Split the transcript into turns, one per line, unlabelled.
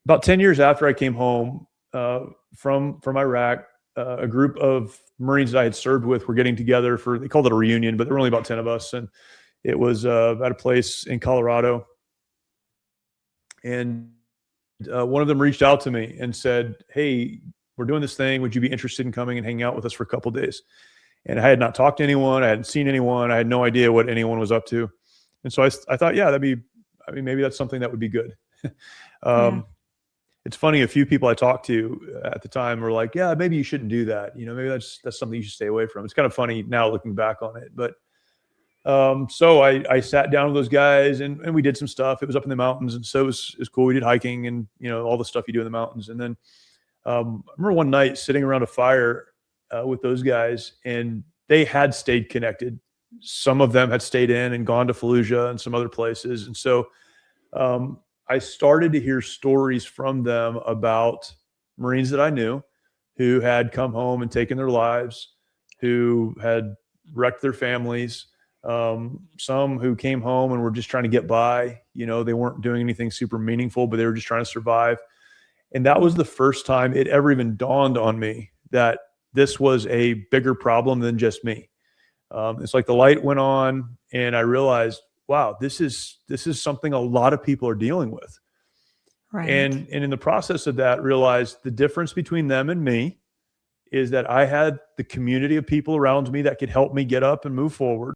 About 10 years after I came home from Iraq, a group of Marines that I had served with were getting together for, they called it a reunion, but there were only about 10 of us. And it was at a place in Colorado. And one of them reached out to me and said, "Hey, we're doing this thing. Would you be interested in coming and hanging out with us for a couple of days?" And I had not talked to anyone. I hadn't seen anyone. I had no idea what anyone was up to. And so I thought, yeah, maybe that's something that would be good.
Yeah.
It's funny, a few people I talked to at the time were like, yeah, maybe you shouldn't do that. Maybe that's something you should stay away from. It's kind of funny now looking back on it. But so I sat down with those guys and we did some stuff. It was up in the mountains. And so it was cool. We did hiking and, all the stuff you do in the mountains. And then I remember one night sitting around a fire with those guys, and they had stayed connected. Some of them had stayed in and gone to Fallujah and some other places. And so I started to hear stories from them about Marines that I knew who had come home and taken their lives, who had wrecked their families, some who came home and were just trying to get by. They weren't doing anything super meaningful, but they were just trying to survive. And that was the first time it ever even dawned on me that this was a bigger problem than just me. It's like the light went on and I realized, wow, this is something a lot of people are dealing with.
Right.
And in the process of that, realized the difference between them and me is that I had the community of people around me that could help me get up and move forward.